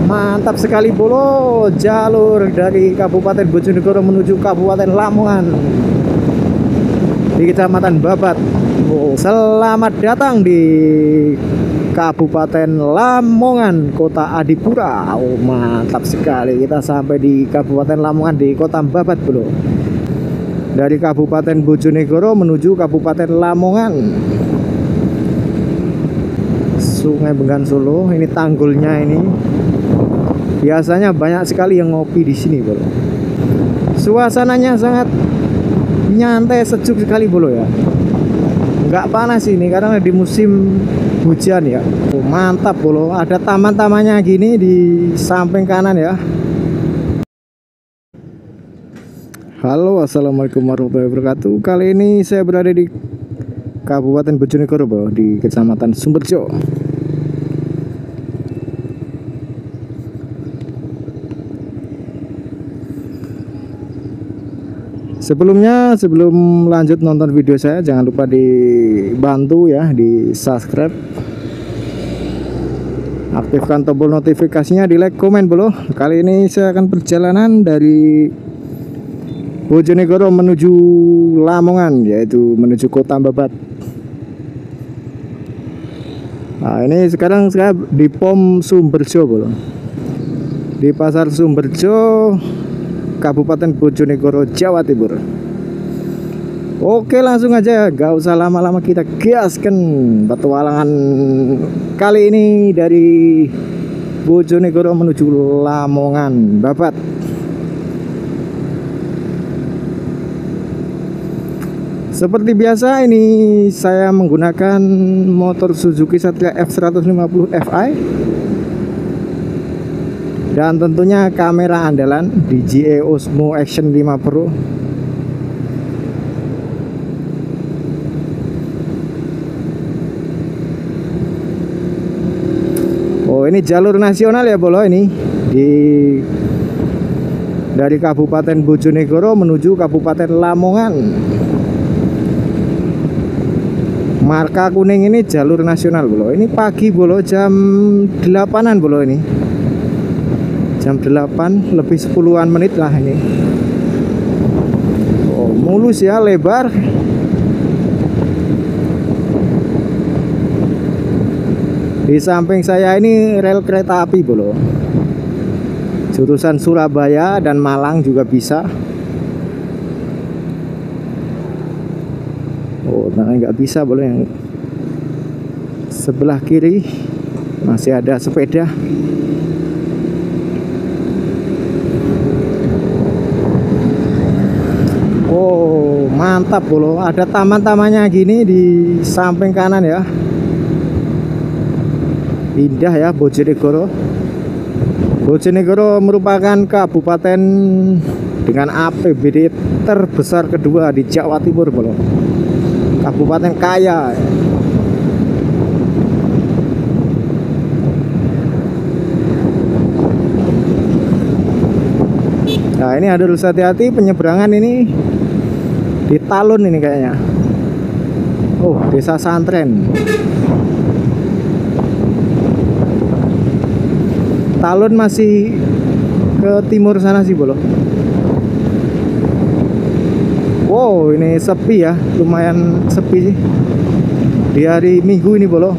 Mantap sekali bolo, jalur dari Kabupaten Bojonegoro menuju Kabupaten Lamongan di Kecamatan Babat. Selamat datang di Kabupaten Lamongan, Kota Adipura. Mantap sekali, kita sampai di Kabupaten Lamongan di Kota Babat bro. Dari Kabupaten Bojonegoro menuju Kabupaten Lamongan. Sungai Bengan Solo, ini tanggulnya ini. Biasanya banyak sekali yang ngopi di sini, bro. Suasananya sangat nyantai, sejuk sekali, bro ya. Nggak panas ini karena di musim hujan ya. Mantap, bro. Ada taman-tamannya gini di samping kanan ya. Halo, assalamualaikum warahmatullahi wabarakatuh. Kali ini saya berada di Kabupaten Bojonegoro, bro, di Kecamatan Sumberjo. Sebelumnya, sebelum lanjut nonton video saya, jangan lupa dibantu ya, di subscribe, aktifkan tombol notifikasinya, di like, komen bro. Kali ini saya akan perjalanan dari Bojonegoro menuju Lamongan, yaitu menuju Kota Babat. Nah, ini sekarang saya di POM Sumberjo bro, di Pasar Sumberjo, Kabupaten Bojonegoro, Jawa Timur. Oke, langsung aja, gak usah lama-lama, kita gaskan petualangan kali ini dari Bojonegoro menuju Lamongan, Babat. Seperti biasa, ini saya menggunakan motor Suzuki Satria F150 Fi. Dan tentunya kamera andalan DJI Osmo Action 5 Pro. Oh, ini jalur nasional ya bolo, ini dari Kabupaten Bojonegoro menuju Kabupaten Lamongan. Marka kuning ini jalur nasional bolo. Ini pagi bolo, jam 8-an bolo ini. Jam 8 lebih 10-an menit lah ini. Oh, mulus ya, lebar. Di samping saya ini rel kereta api bro, jurusan Surabaya dan Malang juga bisa. Oh, nah nggak bisa bro, yang sebelah kiri masih ada sepeda. Oh, mantap bro, ada taman-tamannya gini di samping kanan ya. Indah ya Bojonegoro. Bojonegoro merupakan kabupaten dengan APBD terbesar kedua di Jawa Timur bro. Kabupaten kaya. Nah, ini harus hati-hati penyeberangan ini di Talun ini kayaknya. Oh, desa Santren. Talun masih ke timur sana sih bolo. Wow, ini sepi ya, lumayan sepi sih di hari Minggu ini bolo.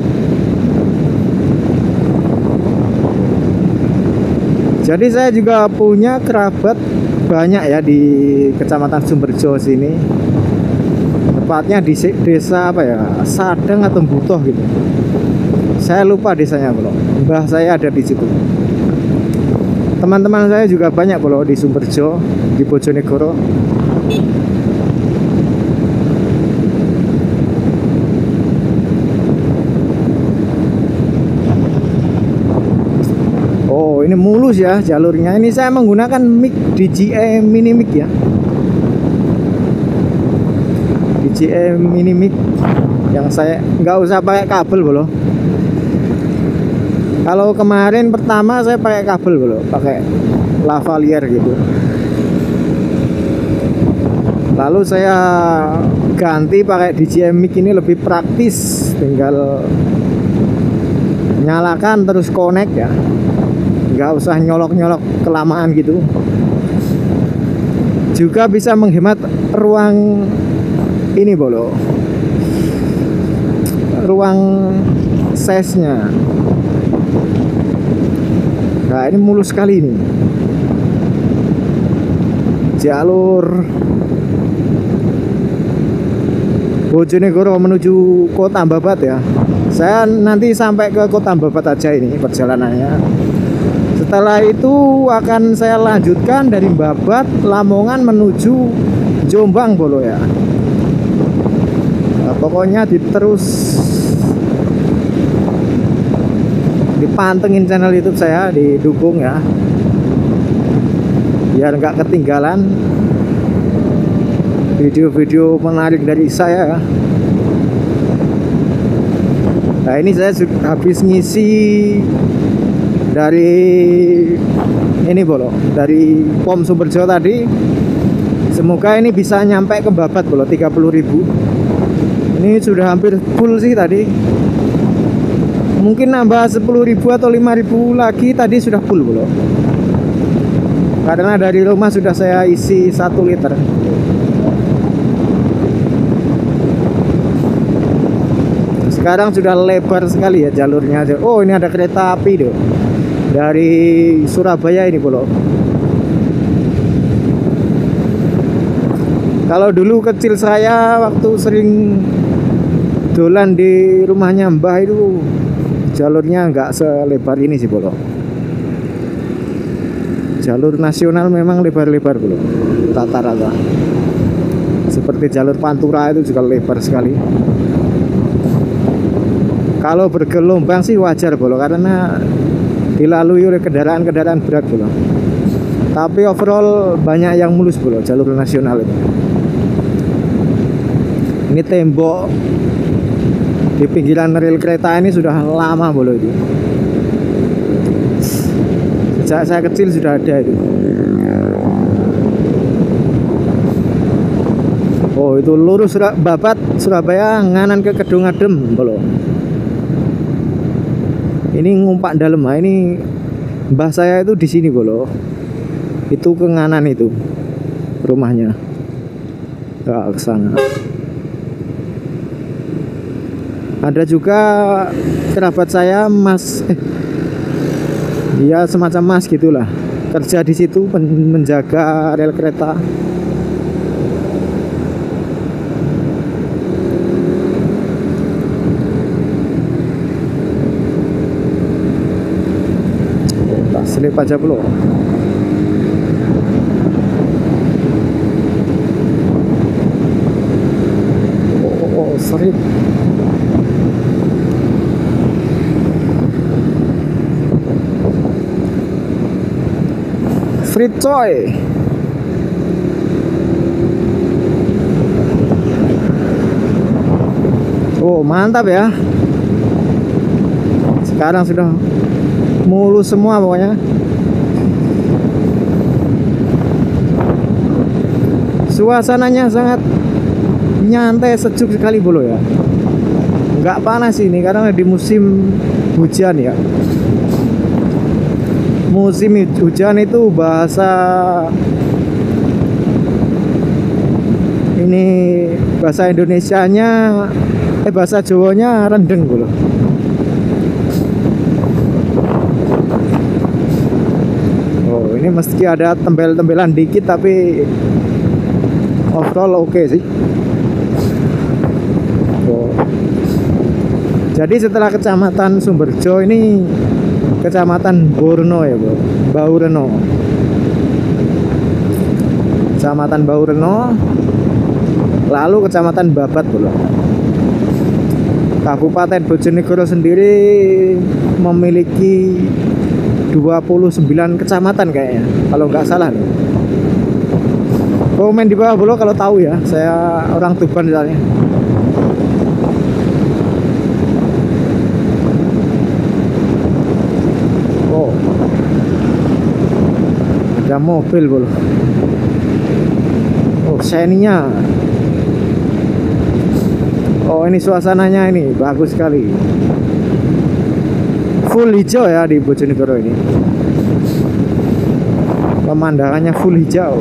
Jadi saya juga punya kerabat banyak ya di Kecamatan Sumberjo sini. Tepatnya di desa apa ya, Sadang atau Butoh gitu. Saya lupa desanya bro. Mbah saya ada di situ. Teman-teman saya juga banyak bro di Sumberjo, di Bojonegoro. Oh, ini mulus ya jalurnya. Ini saya menggunakan mic DJI Mini Mic ya. DJI Mini Mic yang saya nggak usah pakai kabel bro. Kalau kemarin pertama saya pakai kabel bro, pakai lavalier gitu. Lalu saya ganti pakai DJI Mic, ini lebih praktis, tinggal nyalakan terus connect ya, nggak usah nyolok-nyolok kelamaan gitu. Juga bisa menghemat ruang ini bolo, ruang size-nya. Nah ini mulus sekali ini jalur Bojonegoro menuju Kota Babat ya. Saya nanti sampai ke Kota Babat aja ini perjalanannya. Setelah itu akan saya lanjutkan dari Babat, Lamongan menuju Jombang bolo ya. Nah, pokoknya terus dipantengin channel YouTube saya, didukung ya, biar nggak ketinggalan video-video menarik dari saya ya. Nah ini saya habis ngisi dari ini bolo, dari pom Sumberjo tadi. Semoga ini bisa nyampe ke Babat bolo, 30.000. Ini sudah hampir full sih tadi. Mungkin nambah 10.000 atau 5.000 lagi, tadi sudah full bolo. Karena dari rumah sudah saya isi 1 liter. Sekarang sudah lebar sekali ya jalurnya. Oh ini ada kereta api tuh dari Surabaya ini bolo. Kalau dulu kecil saya waktu sering dolan di rumahnya Mbah itu jalurnya nggak selebar ini sih bolo. Jalur nasional memang lebar-lebar bolo, rata-rata. Seperti jalur Pantura itu juga lebar sekali. Kalau bergelombang sih wajar bolo, karena dilalui oleh kendaraan-kendaraan berat bolo. Tapi overall banyak yang mulus bolo jalur nasional itu. Ini tembok di pinggiran rel kereta ini sudah lama bolo itu. Sejak saya kecil sudah ada itu. Oh itu lurus Babat Surabaya nganan ke Kedung Adem bolo. Ini ngumpak dalam. Nah, ini mbah saya itu di sini bolo. Itu ke nganan itu rumahnya. Ke sana. Ada juga kerabat saya mas, dia semacam mas gitulah, kerja di situ menjaga rel kereta. Selip aja belum. Oh, selip. Free coy. Oh, mantap ya. Sekarang sudah mulus semua pokoknya. Suasananya sangat nyantai, sejuk sekali bolo ya. Nggak panas ini karena di musim hujan ya. Musim hujan itu bahasa ini, bahasa Indonesianya bahasa Jawanya rendeng bolo. Oh ini meski ada tembel-tembelan dikit tapi overall oke sih. Oh. Jadi setelah kecamatan Sumberjo ini kecamatan Borno ya bro, Baureno. Kecamatan Baureno, lalu kecamatan Babat bro. Kabupaten Bojonegoro sendiri memiliki 29 kecamatan kayaknya, kalau nggak salah nih. Komen di bawah bro kalau tahu ya, saya orang Tuban misalnya. Oh, ada mobil bro. Oh, Xenia. Oh, ini suasananya ini bagus sekali. Full hijau ya di Bojonegoro ini. pemandangannya full hijau.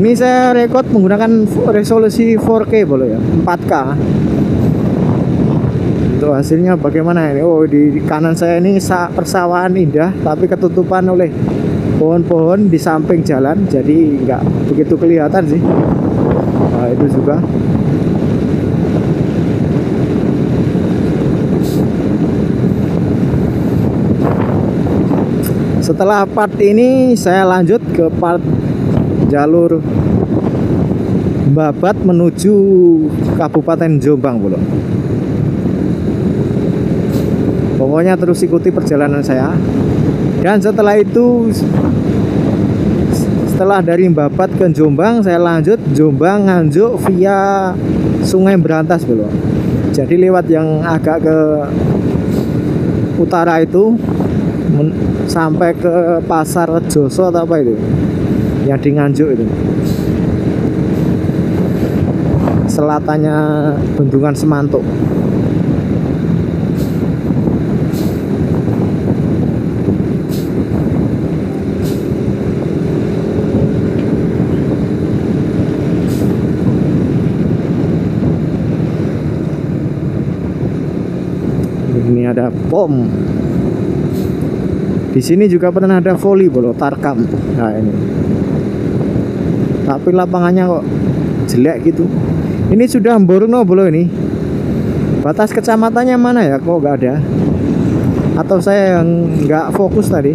Ini saya rekod menggunakan resolusi 4K boleh ya, 4K. Untuk hasilnya bagaimana ini? Oh, di kanan saya ini persawahan indah, tapi ketutupan oleh pohon-pohon di samping jalan, jadi nggak begitu kelihatan sih. Nah, itu juga. Setelah part ini saya lanjut ke part jalur Babat menuju Kabupaten Jombang bro. Pokoknya terus ikuti perjalanan saya. Dan setelah itu, setelah dari Babat ke Jombang, saya lanjut Jombang Nganjuk via Sungai Berantas bro. Jadi lewat yang agak ke utara itu sampai ke Pasar Joso atau apa itu yang di Nganjuk itu, selatannya Bendungan Semantuk. Ini ada pom. Di sini juga pernah ada volleyball Tarkam. Nah ini, tapi lapangannya kok jelek gitu. Ini sudah Borno belum ini? Batas kecamatannya mana ya? Kok nggak ada? Atau saya yang nggak fokus tadi?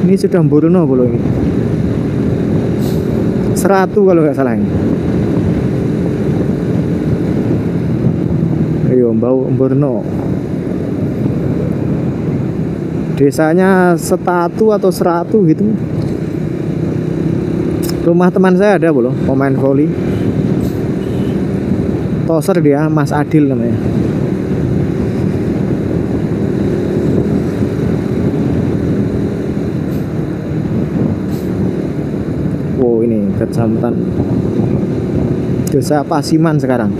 Ini sudah Borno belum ini? Seratu kalau nggak salah ini. Ayo bau Borno. Desanya Setatu atau Seratu gitu. Rumah teman saya ada belum pemain volley. Toser dia, Mas Adil namanya. Wow, ini kecamatan Desa Pasiman sekarang.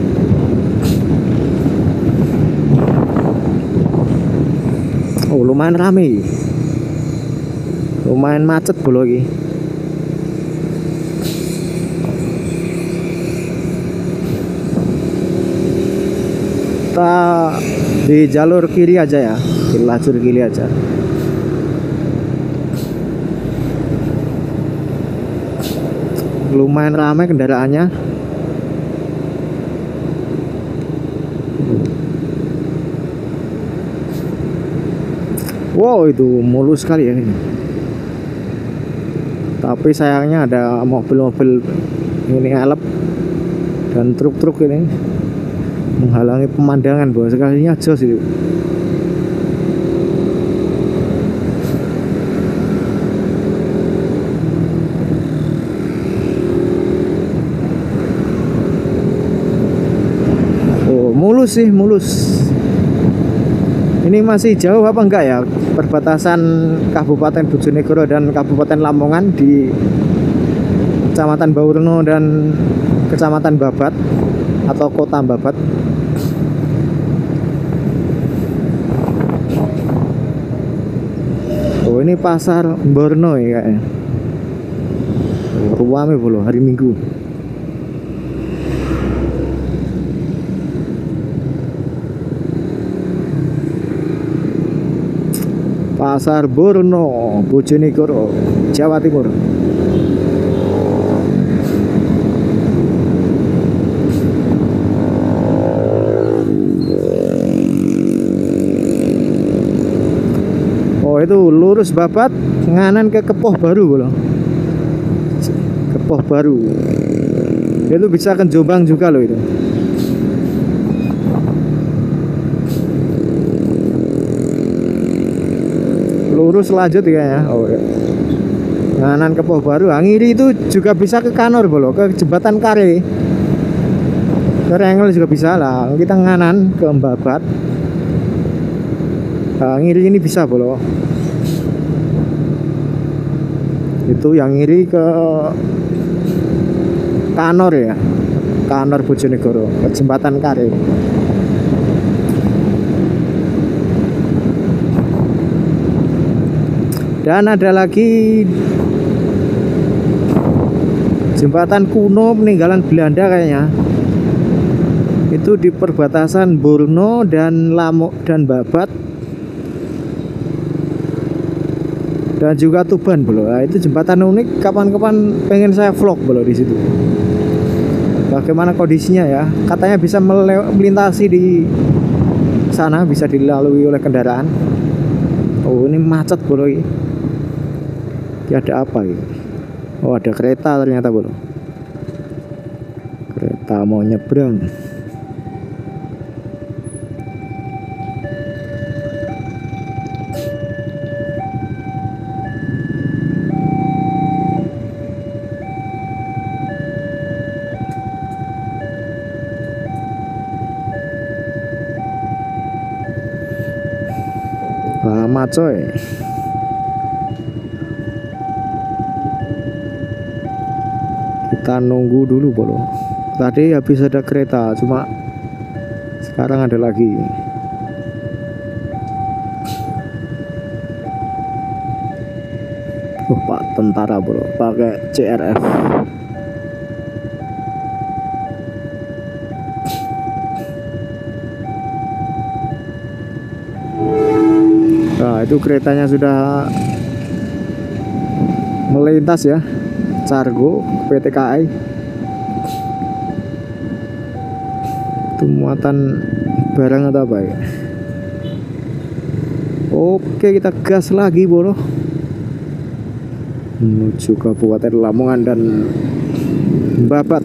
Oh, lumayan rame. Lumayan macet bolo lagi. Kita di jalur kiri aja ya, di lajur kiri aja. Lumayan ramai kendaraannya. Wow, itu mulus sekali ya ini. Tapi sayangnya ada mobil-mobil ini ngalep dan truk-truk ini menghalangi pemandangan. Bahwa sekalinya jos itu. Oh, mulus sih, mulus. Ini masih jauh apa enggak ya perbatasan Kabupaten Bojonegoro dan Kabupaten Lamongan di Kecamatan Baurno dan Kecamatan Babat atau Kota Babat. Oh, ini pasar Borno ya kayaknya. Ruame bolo hari Minggu. Pasar Borno, Bojonegoro, Jawa Timur. Oh, itu lurus Babat, nganan ke Kepoh Baru bolo. Kepoh Baru. Itu bisa ke Jombang juga loh itu. Lurus lanjut ya. Oh ya. Nganan ke Kepoh Baru. Ngiri itu juga bisa ke Kanor bolo, ke Jembatan Kare. Ke Rengel juga bisa lah. Kita nganan ke Babat. Ngiri ini bisa bolo. Itu yang ngiri ke Kanor ya. Kanor Bojonegoro, ke Jembatan Kare. Dan ada lagi jembatan kuno peninggalan Belanda kayaknya. Itu di perbatasan Borno dan Lamuk dan Babat. Dan juga Tuban bro. Nah, itu jembatan unik, kapan-kapan pengen saya vlog bro di situ. Bagaimana kondisinya ya? Katanya bisa melintasi di sana, bisa dilalui oleh kendaraan. Oh, ini macet bro ini. Ada apa ini? Oh, ada kereta ternyata bro. Kereta mau nyebrang. Lama coy. Kita nunggu dulu bro. Tadi habis ada kereta, cuma sekarang ada lagi. Oh, Pak tentara bro, pakai CRF. Nah, itu keretanya sudah melintas ya. Cargo PT KAI. Itu muatan barang atau apa ya? Oke, kita gas lagi bro. Menuju Kabupaten Lamongan dan Babat.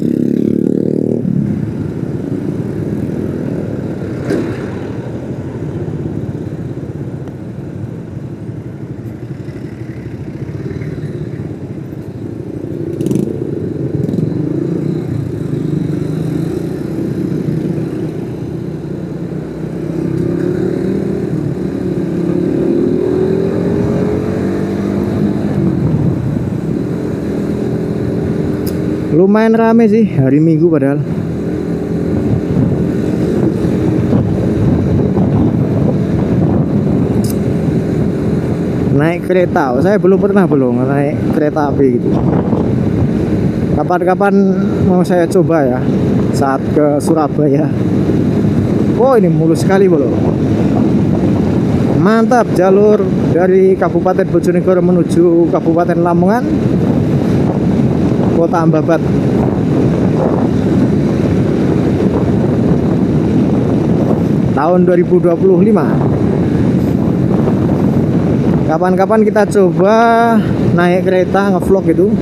Lumayan rame sih hari Minggu padahal. Naik kereta, saya belum pernah naik kereta api gitu. Kapan-kapan mau saya coba ya saat ke Surabaya. Oh, ini mulus sekali bro. Mantap, jalur dari Kabupaten Bojonegoro menuju Kabupaten Lamongan, Kota Babat. Tahun 2025. Kapan-kapan kita coba naik kereta ngevlog itu.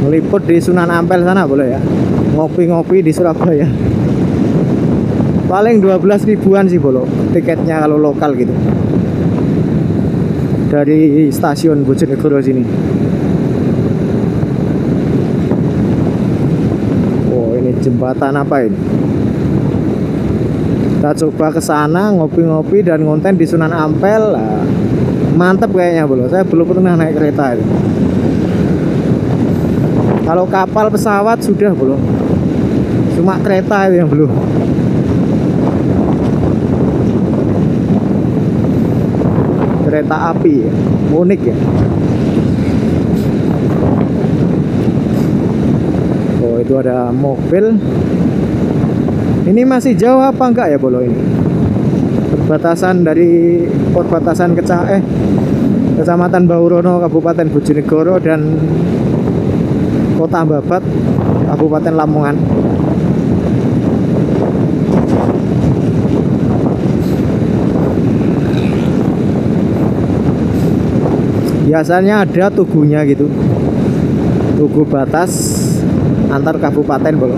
Meliput di Sunan Ampel sana boleh ya. Ngopi-ngopi di Surabaya. Paling 12 ribuan sih bolo tiketnya kalau lokal gitu. Dari stasiun Bojonegoro sini. Jembatan apa ini? Kita coba ke sana ngopi-ngopi dan ngonten di Sunan Ampel. Nah, mantep kayaknya bro. Saya belum pernah naik kereta itu. Kalau kapal pesawat sudah bro. Cuma kereta itu yang belum. Kereta api ya. Unik ya. Itu ada mobil. Ini masih jauh apa enggak ya bolo ini? Perbatasan dari Kecamatan Baurono Kabupaten Bojonegoro dan Kota Babat Kabupaten Lamongan. Biasanya ada tugunya gitu. Tugu batas antar kabupaten bro.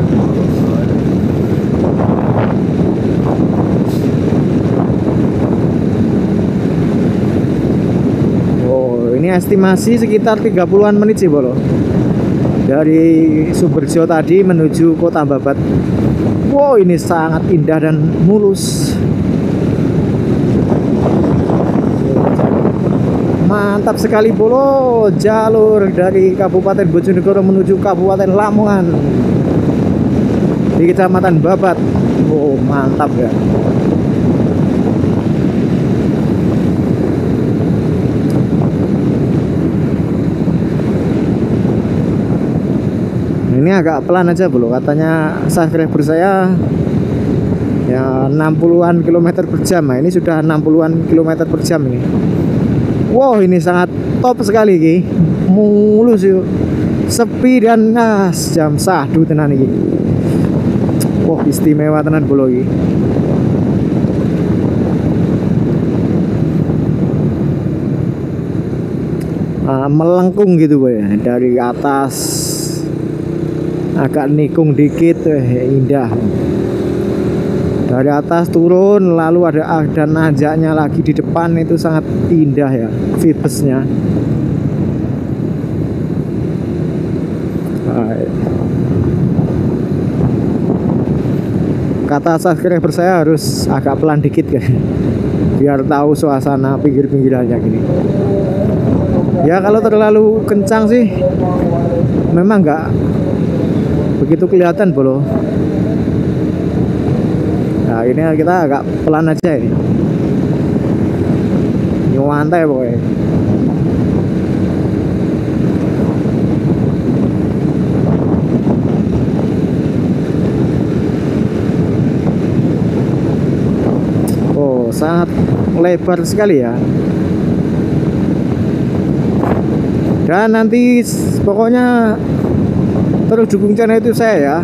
Oh, ini estimasi sekitar 30-an menit sih bro. Dari Sumberjo tadi menuju Kota Babat. Wow, ini sangat indah dan mulus. Mantap sekali bro, jalur dari Kabupaten Bojonegoro menuju Kabupaten Lamongan di Kecamatan Babat. Oh, mantap ya. Ini agak pelan aja bro, katanya subscriber saya ya 60-an kilometer per jam. Nah, ini sudah 60-an kilometer per jam ini. Wow, ini sangat top sekali ki. Mulus yuk. Sepi dan jam sahdu tenan iki. Wah, istimewa tenan bolo iki. Melengkung gitu boy, dari atas agak nikung dikit, indah. Dari atas turun lalu ada nanjaknya lagi di depan, itu sangat indah ya vibesnya. Kata subscriber saya harus agak pelan dikit kan, biar tahu suasana pinggir-pinggirannya gini. Ya kalau terlalu kencang sih memang nggak begitu kelihatan bro. Nah ini kita agak pelan aja ini, nyantai pokoknya. Oh sangat lebar sekali ya. Dan nanti pokoknya terus dukung channel itu saya ya.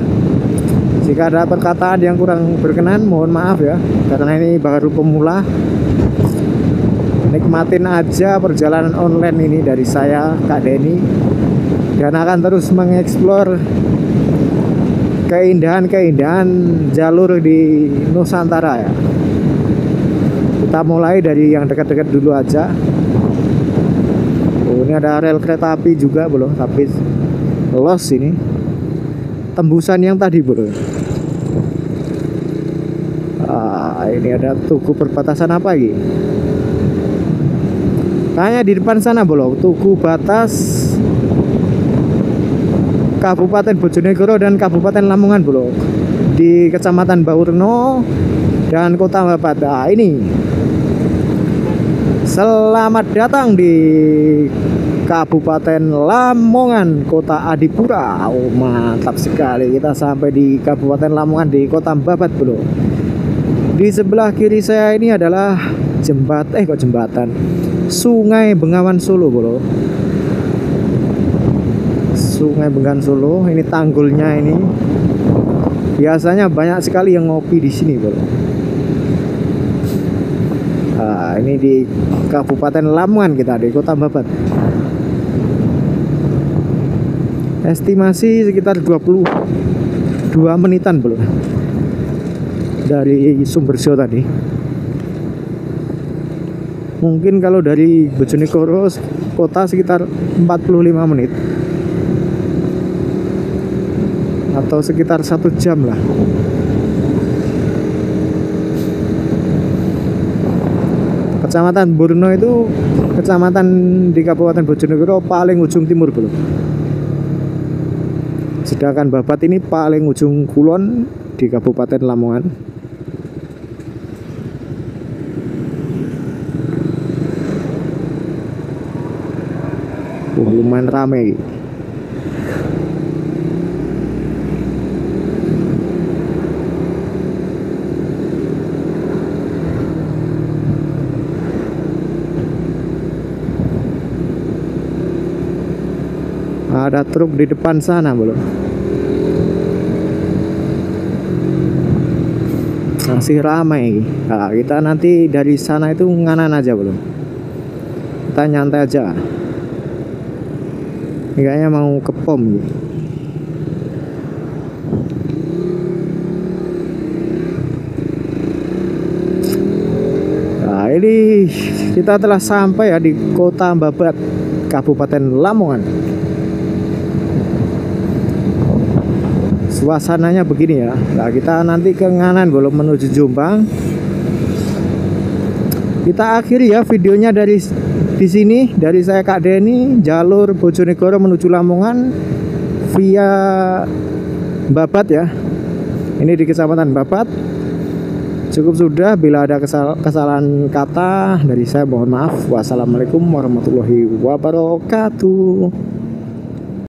Jika ada perkataan yang kurang berkenan mohon maaf ya, karena ini baru pemula. Nikmatin aja perjalanan online ini dari saya Kak Denny, dan akan terus mengeksplor keindahan-keindahan jalur di Nusantara ya. Kita mulai dari yang dekat-dekat dulu aja. Oh, ini ada rel kereta api juga bro, tapi los ini tembusan yang tadi bro. Ini ada tugu perbatasan apa lagi? Kayaknya di depan sana bro, tugu batas Kabupaten Bojonegoro dan Kabupaten Lamongan bro, di Kecamatan Baurno dan Kota Babat. Nah, ini selamat datang di Kabupaten Lamongan, Kota Adipura. Oh mantap sekali, kita sampai di Kabupaten Lamongan di Kota Babat bro. Di sebelah kiri saya ini adalah jembatan Sungai Bengawan Solo bro. Sungai Bengawan Solo, ini tanggulnya ini. Biasanya banyak sekali yang ngopi di sini bro. Nah, ini di Kabupaten Lamongan, kita di Kota Babat. Estimasi sekitar 22 menitan bro dari Sumberjo tadi. Mungkin kalau dari Bojonegoro kota sekitar 45 menit atau sekitar 1 jam lah. Kecamatan Burno itu kecamatan di Kabupaten Bojonegoro paling ujung timur bro. Sedangkan Babat ini paling ujung kulon di Kabupaten Lamongan. Lumayan ramai. Ada truk di depan sana bro. Masih ramai. Nah, kita nanti dari sana itu nganan aja bro. Kita nyantai aja. Ini kayaknya mau ke pom gitu. Nah ini kita telah sampai ya di Kota Babat, Kabupaten Lamongan. Suasananya begini ya. Nah kita nanti ke nganan belum menuju Jombang. Kita akhiri ya videonya di sini dari saya Kak Denny, jalur Bojonegoro menuju Lamongan via Babat ya. Ini di Kecamatan Babat. Cukup sudah, bila ada kesalahan kata dari saya mohon maaf. Wassalamualaikum warahmatullahi wabarakatuh.